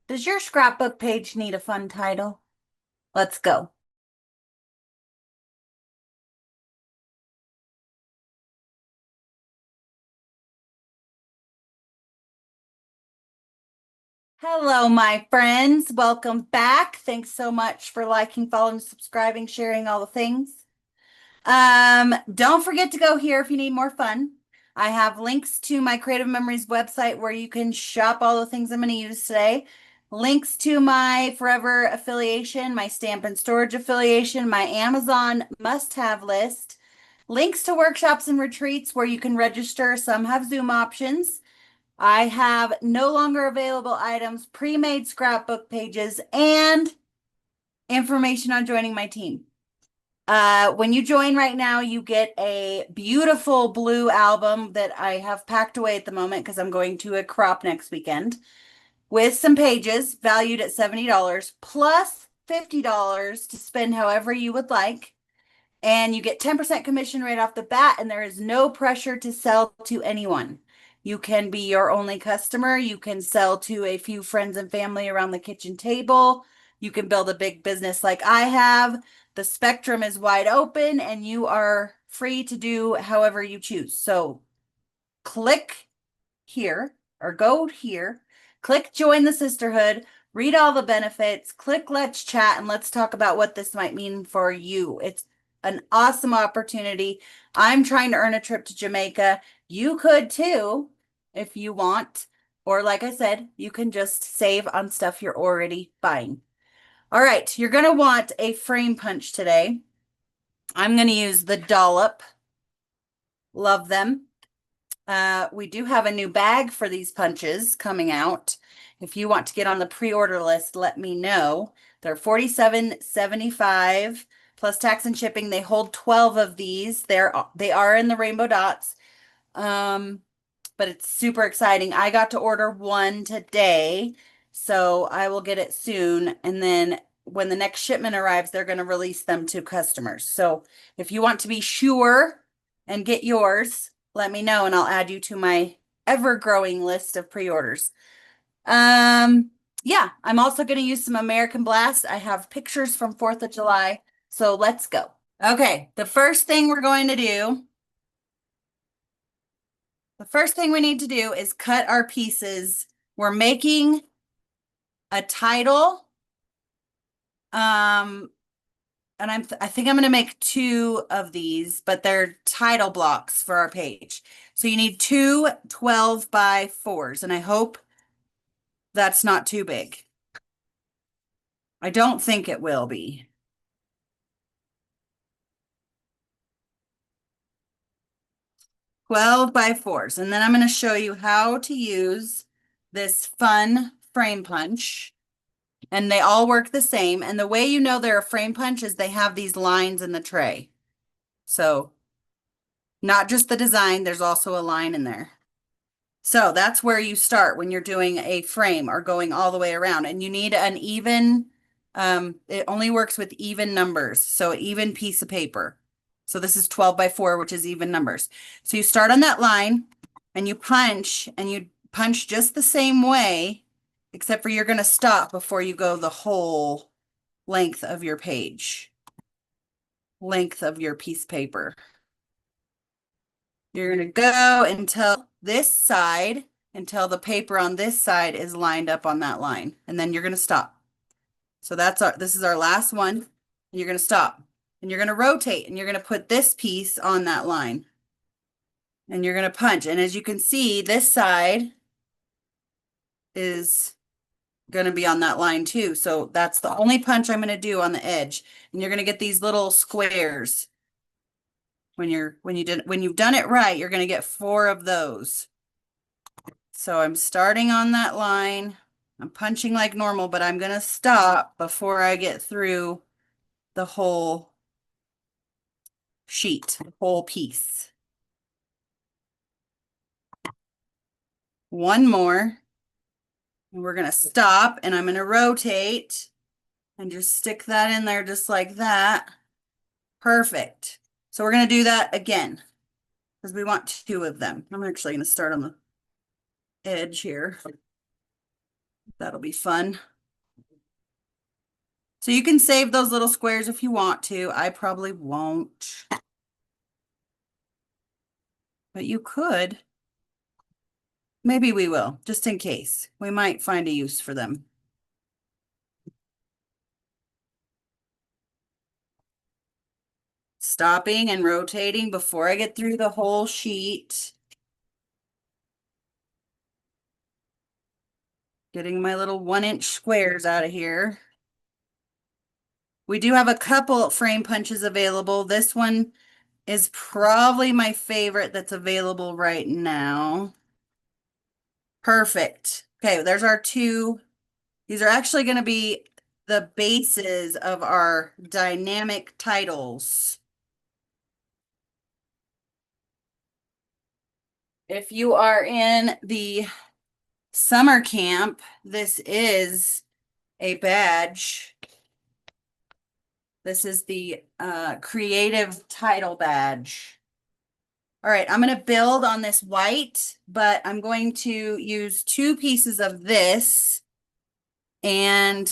Does your scrapbook page need a fun title? Let's go. Hello, my friends. Welcome back. Thanks so much for liking, following, subscribing, sharing all the things. Don't forget to go here if you need more fun. I have links to my Creative Memories website where you can shop all the things I'm going to use today. Links to my Forever affiliation, my Stamp and Storage affiliation, my Amazon must-have list. Links to workshops and retreats where you can register. Some have Zoom options. I have no longer available items, pre-made scrapbook pages, and information on joining my team. When you join right now, you get a beautiful blue album that I have packed away at the moment because I'm going to a crop next weekend with some pages valued at $70 plus $50 to spend however you would like. And you get 10% commission right off the bat, and there is no pressure to sell to anyone. You can be your only customer. You can sell to a few friends and family around the kitchen table. You can build a big business like I have. The spectrum is wide open, and you are free to do however you choose. So click here or go here, click join the sisterhood, read all the benefits, click let's chat, and let's talk about what this might mean for you. It's an awesome opportunity. I'm trying to earn a trip to Jamaica. You could too if you want. Or like I said, you can just save on stuff you're already buying. All right, you're going to want a frame punch today. I'm going to use the Dollop. Love them. We do have a new bag for these punches coming out. If you want to get on the pre-order list, let me know. They're $47.75 plus tax and shipping. They hold 12 of these. They are in the rainbow dots. But it's super exciting. I got to order one today, so I will get it soon. And then when the next shipment arrives, they're going to release them to customers. So if you want to be sure and get yours, let me know and I'll add you to my ever-growing list of pre-orders. Yeah, I'm also going to use some American Blast. I have pictures from 4th of July, so let's go. Okay, the first thing we need to do is cut our pieces. We're making a title. And I think I'm going to make 2 of these, but they're title blocks for our page. So you need 2 12 by 4s, and I hope that's not too big. I don't think it will be. 12 by 4s. And then I'm going to show you how to use this fun frame punch. And they all work the same. And the way you know they're a frame punch is they have these lines in the tray. So not just the design, there's also a line in there. So that's where you start when you're doing a frame or going all the way around. And you need an even, it only works with even numbers. So even piece of paper. So this is 12 by 4, which is even numbers. So you start on that line and you punch just the same way, except for you're going to stop before you go the whole length of your page, length of your piece of paper. You're going to go until the paper on this side is lined up on that line, and then you're going to stop. So this is our last one, and you're going to stop, and you're going to rotate, and you're going to put this piece on that line, and you're going to punch. And as you can see, this side is going to be on that line too. So that's the only punch I'm going to do on the edge, and you're going to get these little squares. When you've done it right, you're going to get 4 of those. So I'm starting on that line. I'm punching like normal, but I'm going to stop before I get through the whole sheet, the whole piece. One more. And we're going to stop, and I'm going to rotate and just stick that in there just like that. Perfect. So we're going to do that again because we want 2 of them. I'm actually going to start on the edge here. That'll be fun. So you can save those little squares if you want to. I probably won't. But you could. Maybe we will, just in case. We might find a use for them. Stopping and rotating before I get through the whole sheet. Getting my little 1-inch squares out of here. We do have a couple frame punches available. This one is probably my favorite that's available right now. Perfect. Okay, there's our two. These are actually going to be the bases of our dynamic titles. If you are in the summer camp, this is a badge. This is the creative title badge. All right, I'm going to build on this white, but I'm going to use 2 pieces of this and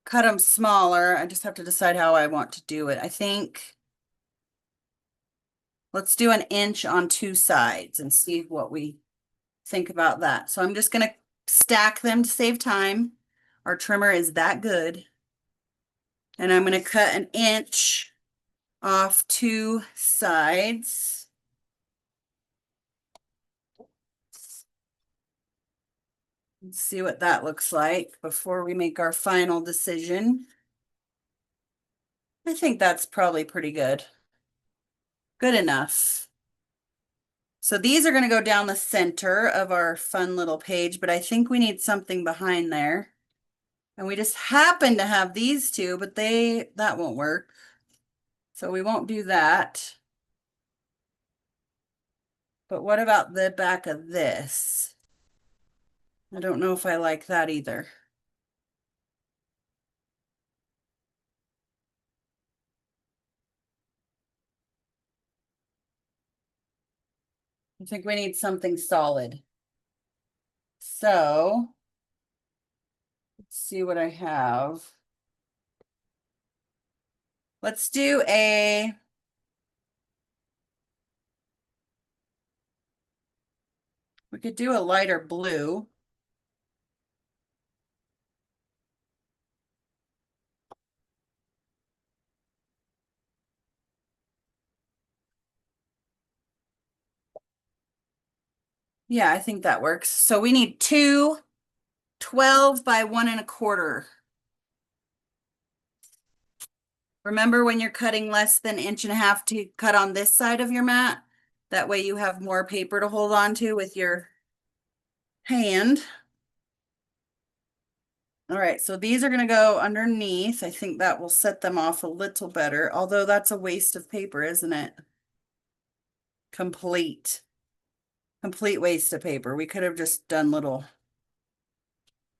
cut them smaller. I just have to decide how I want to do it. I think let's do 1 inch on 2 sides and see what we think about that. So I'm just going to stack them to save time. Our trimmer is that good. And I'm going to cut 1 inch off 2 sides. Let's see what that looks like before we make our final decision. I think that's probably pretty good. Good enough. So these are going to go down the center of our fun little page, but I think we need something behind there. And we just happen to have these 2, but that won't work. So we won't do that. But what about the back of this? I don't know if I like that either. I think we need something solid. So let's see what I have. Let's do we could do a lighter blue. Yeah, I think that works. So we need 2 12 by 1 1/4. Remember when you're cutting less than 1.5 inches to cut on this side of your mat? That way you have more paper to hold on to with your hand. All right, so these are going to go underneath. I think that will set them off a little better, although that's a waste of paper, isn't it? Complete waste of paper. We could have just done little,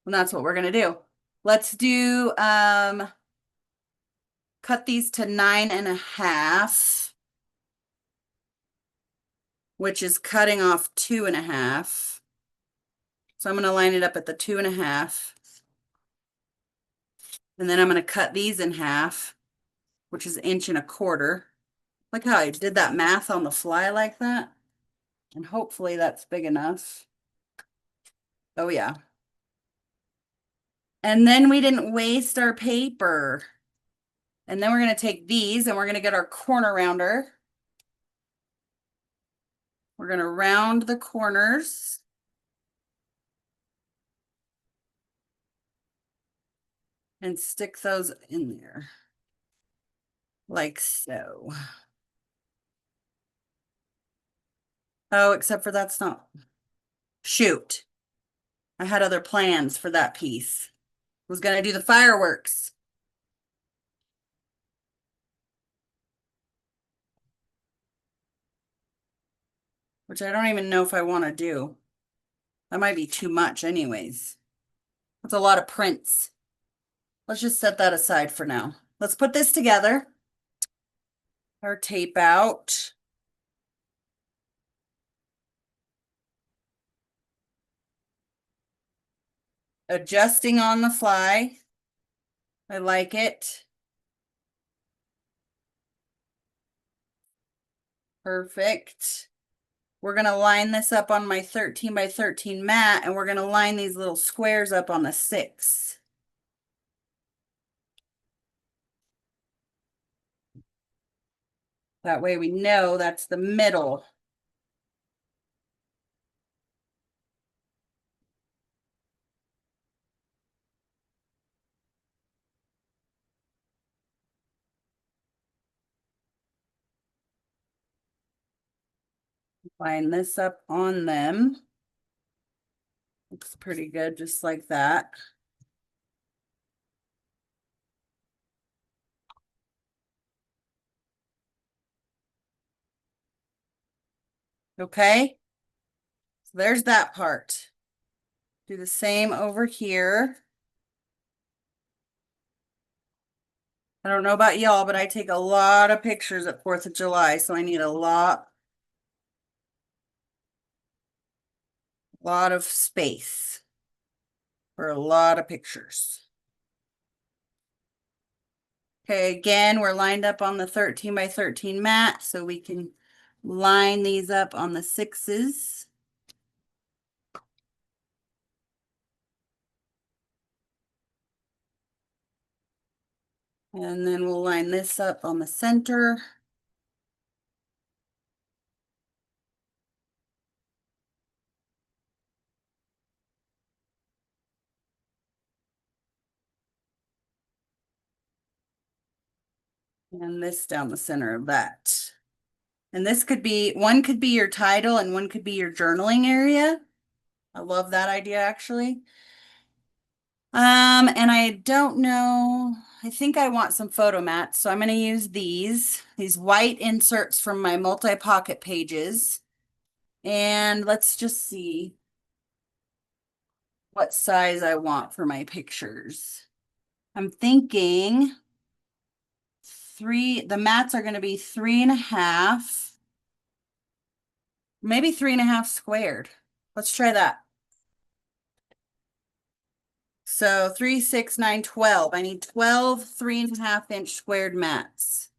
and that's what we're going to do. Let's do, cut these to 9.5, which is cutting off 2.5. So I'm going to line it up at the 2.5. And then I'm going to cut these in half, which is 1.25 inches. Look how I did that math on the fly like that. And hopefully that's big enough. Oh yeah. And then we didn't waste our paper. And then we're going to take these and we're going to get our corner rounder. We're going to round the corners. And stick those in there. Like so. Oh, except for that's not. Shoot. I had other plans for that piece. I was going to do the fireworks. Which I don't even know if I want to do. That might be too much anyways. That's a lot of prints. Let's just set that aside for now. Let's put this together. Our tape out. Adjusting on the fly. I like it. Perfect. We're going to line this up on my 13 by 13 mat, and we're going to line these little squares up on the 6. That way we know that's the middle. Line this up on them. Looks pretty good, just like that. Okay, so there's that part. Do the same over here. I don't know about y'all, but I take a lot of pictures at 4th of July, so I need a lot of space for a lot of pictures. Okay, again, we're lined up on the 13 by 13 mat, so we can line these up on the 6s. And then we'll line this up on the center. And this down the center of that. And this could be, one could be your title and one could be your journaling area. I love that idea actually. And I don't know, I think I want some photo mats, so I'm going to use these white inserts from my multi-pocket pages. And let's just see what size I want for my pictures. I'm thinking the mats are going to be 3.5, maybe 3.5 squared. Let's try that. So 3, 6, 9, 12. I need 12 3.5-inch squared mats.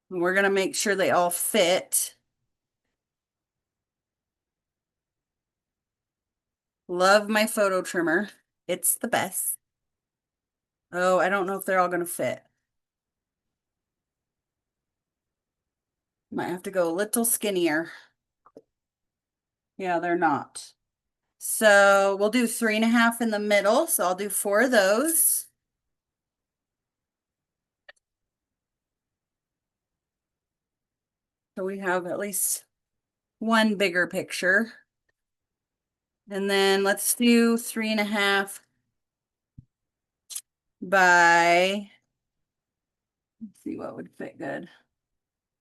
And we're going to make sure they all fit. Love my photo trimmer. It's the best. Oh, I don't know if they're all going to fit. Might have to go a little skinnier. Yeah, they're not. So we'll do 3.5 in the middle. So I'll do 4 of those. So we have at least one bigger picture. And then let's do 3.5 by, let's see what would fit good.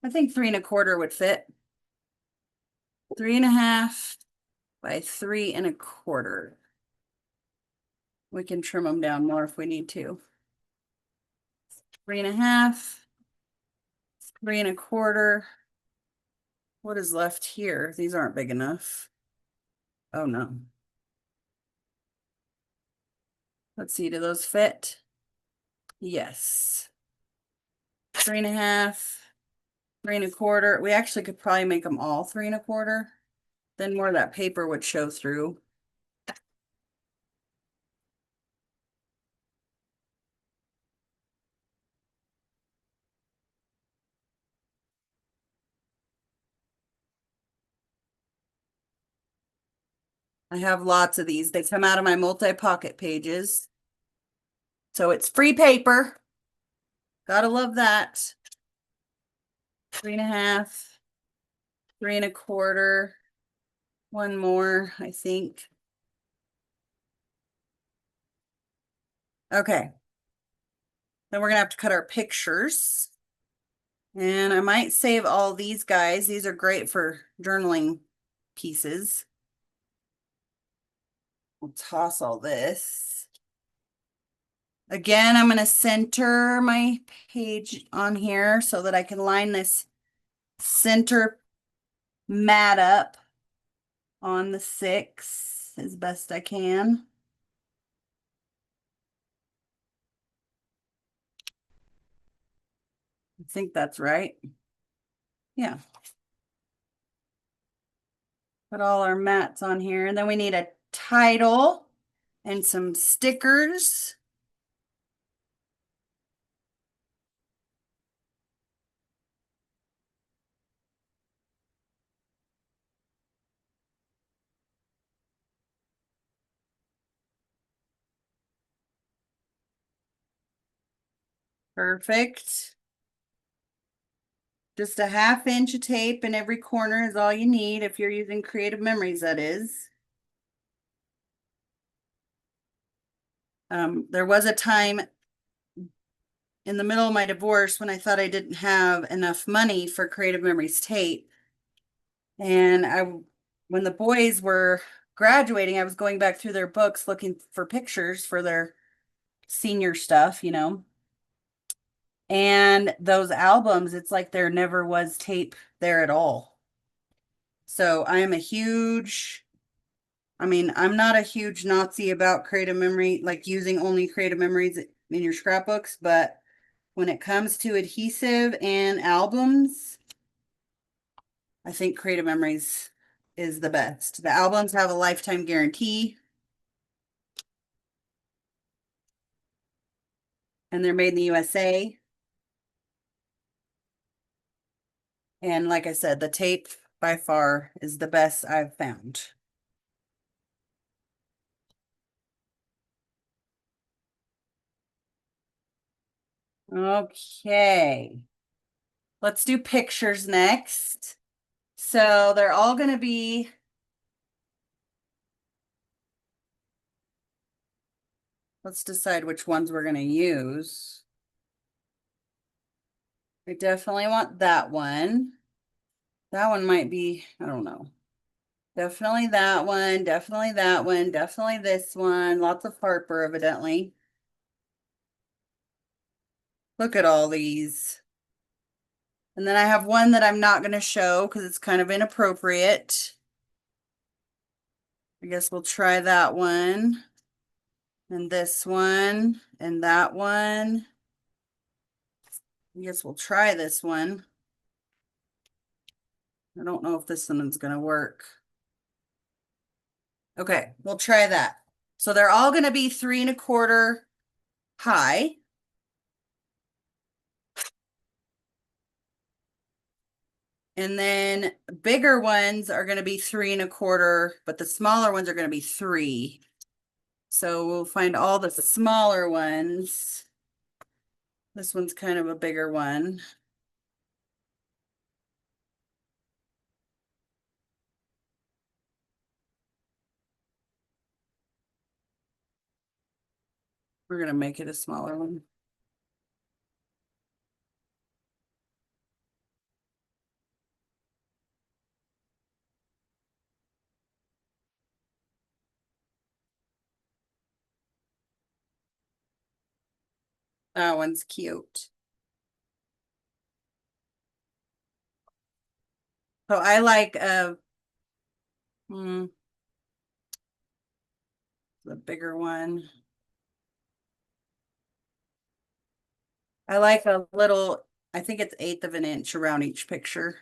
I think 3.25 would fit. 3.5 by 3.25. We can trim them down more if we need to. 3.5, 3.25. What is left here? These aren't big enough. Oh no. Let's see, do those fit? Yes. 3.5, 3.25. We actually could probably make them all 3.25. Then more of that paper would show through. I have lots of these. They come out of my multi-pocket pages. So it's free paper. Gotta love that. 3.5, 3.25. One more, I think. Okay. Then we're gonna have to cut our pictures. And I might save all these guys. These are great for journaling pieces. We'll toss all this. Again, I'm going to center my page on here so that I can line this center mat up. on the 6 as best I can. I think that's right. Yeah. Put all our mats on here. And then we need a title and some stickers. Perfect. Just a 1/2 inch of tape in every corner is all you need if you're using Creative Memories, that is. There was a time in the middle of my divorce when I thought I didn't have enough money for Creative Memories tape. And when the boys were graduating, I was going back through their books looking for pictures for their senior stuff, you know. And those albums, it's like there never was tape there at all. So I am a huge, I mean, I'm not a huge Nazi about Creative Memory, like using only Creative Memories in your scrapbooks, but when it comes to adhesive and albums, I think Creative Memories is the best. The albums have a lifetime guarantee, and they're made in the USA. And like I said, the tape by far is the best I've found. Okay. Let's do pictures next. So they're all going to be, let's decide which ones we're going to use. I definitely want that one. That one might be, I don't know. Definitely that one, definitely that one, definitely this one. Lots of Harper, evidently. Look at all these. And then I have one that I'm not going to show because it's kind of inappropriate. I guess we'll try that one. And this one. And that one. I guess we'll try this one. I don't know if this one's going to work. Okay, we'll try that. So they're all going to be 3 1/4 high. And then bigger ones are going to be 3 1/4, but the smaller ones are going to be 3. So we'll find all the smaller ones. This one's kind of a bigger one. We're going to make it a smaller one. That one's cute. So I like the bigger one. I like a little, I think it's 1/8 of an inch around each picture.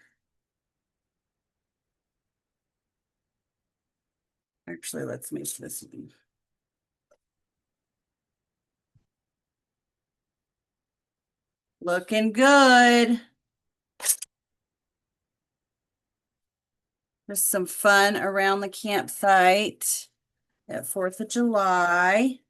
Actually, let's make this one. Looking good. There's some fun around the campsite at 4th of July.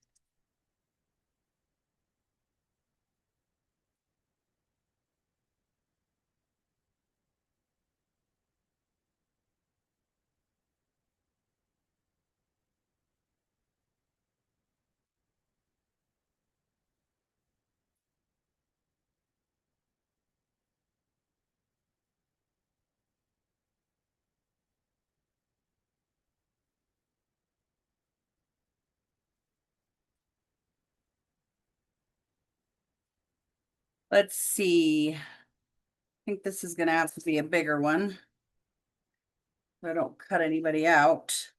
Let's see. I think this is going to have to be a bigger one. so I don't cut anybody out.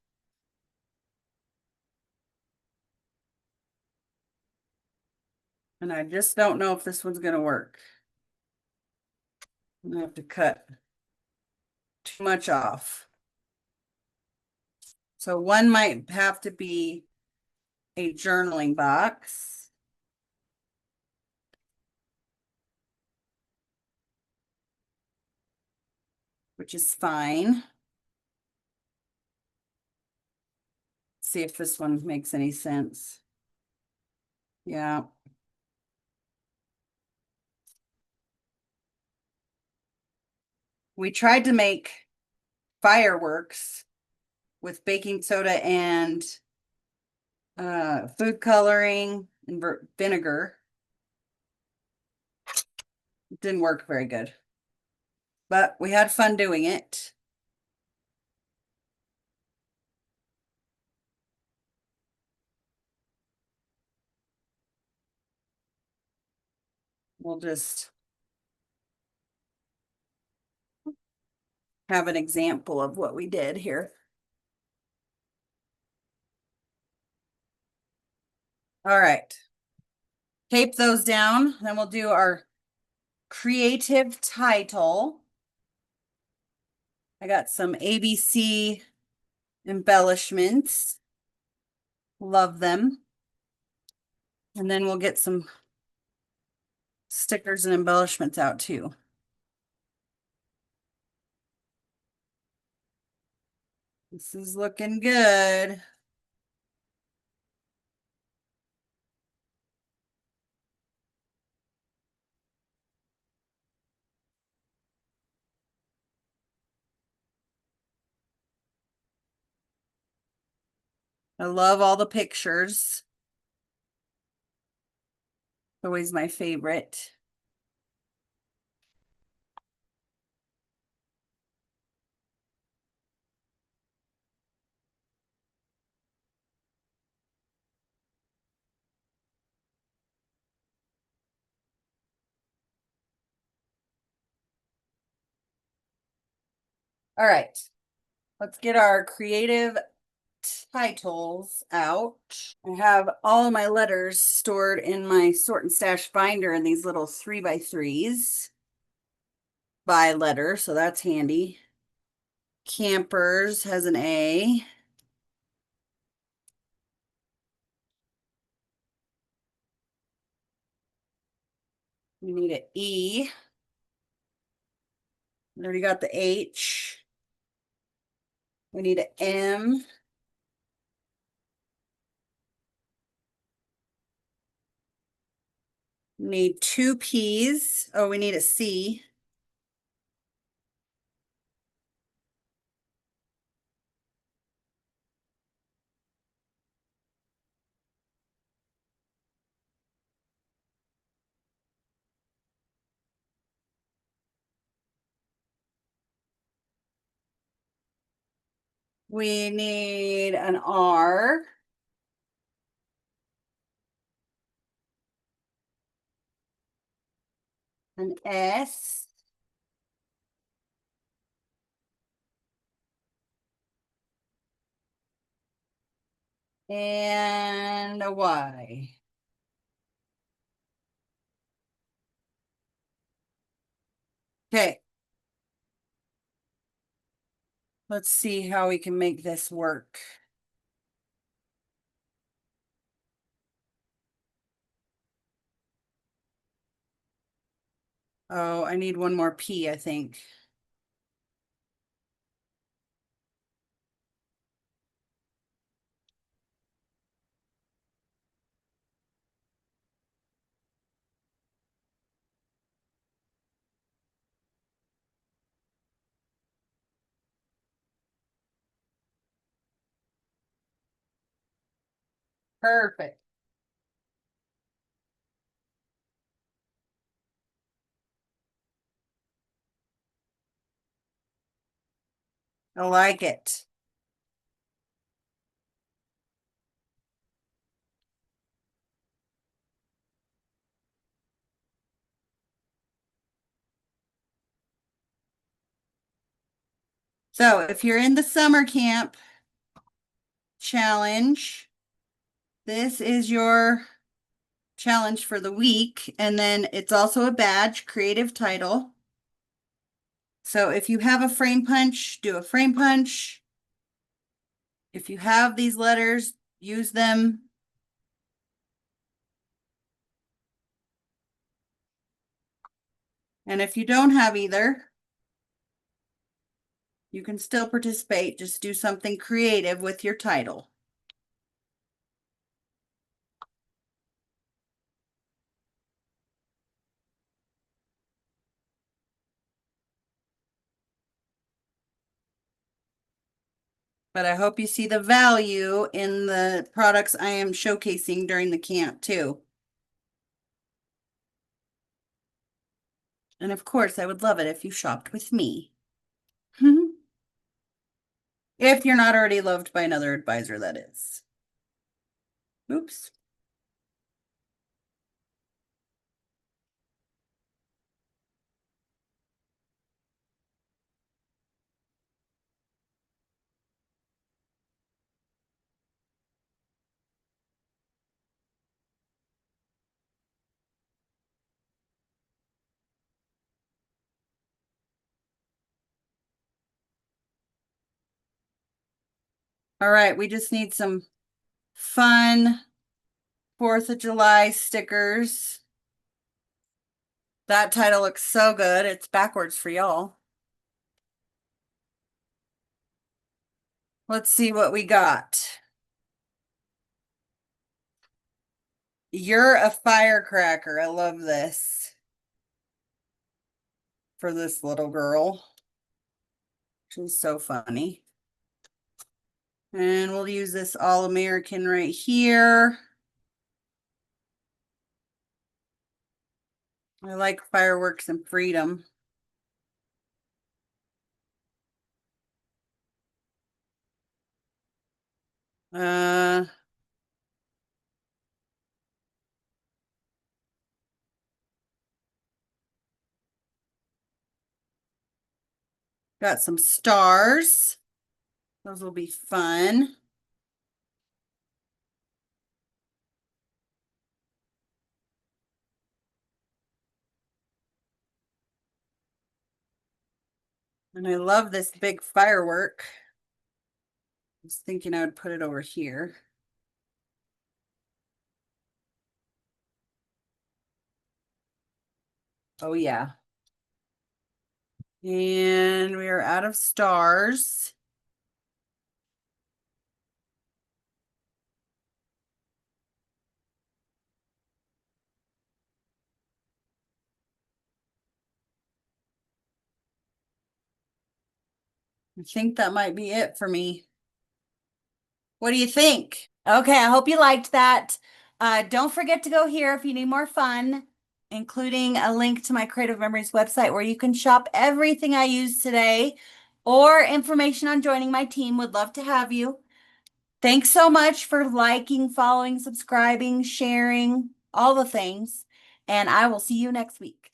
And I just don't know if this one's gonna work. I'm gonna have to cut too much off. So one might have to be a journaling box. Which is fine. See if this one makes any sense. Yeah. We tried to make fireworks with baking soda and food coloring and vinegar. It didn't work very good, but we had fun doing it. We'll just have an example of what we did here. All right. Tape those down. Then we'll do our creative title. I got some ABC embellishments. Love them. And then we'll get some stickers and embellishments out too. This is looking good. I love all the pictures. Always my favorite. All right, let's get our creative titles out. I have all of my letters stored in my sort and stash binder in these little 3x3s by letter, so that's handy. Campers has an A. We need an E. We already got the H. We need an M. Need two P's. Oh, we need a C. We need an R. An S. And a Y. Okay. Let's see how we can make this work. Oh, I need one more P, I think. Perfect. I like it. So if you're in the summer camp challenge, this is your challenge for the week. And then it's also a badge, creative title. So if you have a frame punch, do a frame punch. If you have these letters, use them. And if you don't have either, you can still participate. Just do something creative with your title. But I hope you see the value in the products I am showcasing during the camp too. And of course, I would love it if you shopped with me. If you're not already loved by another advisor, that is. Oops. All right, we just need some fun 4th of July stickers. That title looks so good. It's backwards for y'all. Let's see what we got. You're a firecracker. I love this. For this little girl. She's so funny. And we'll use this All-American right here. I like fireworks and freedom. Uh, got some stars. Those will be fun. And I love this big firework. I was thinking I would put it over here. Oh, yeah. And we are out of stars. I think that might be it for me. What do you think? Okay, I hope you liked that. Don't forget to go here if you need more fun, including a link to my Creative Memories website where you can shop everything I used today or information on joining my team. Would love to have you. Thanks so much for liking, following, subscribing, sharing, all the things. And I will see you next week.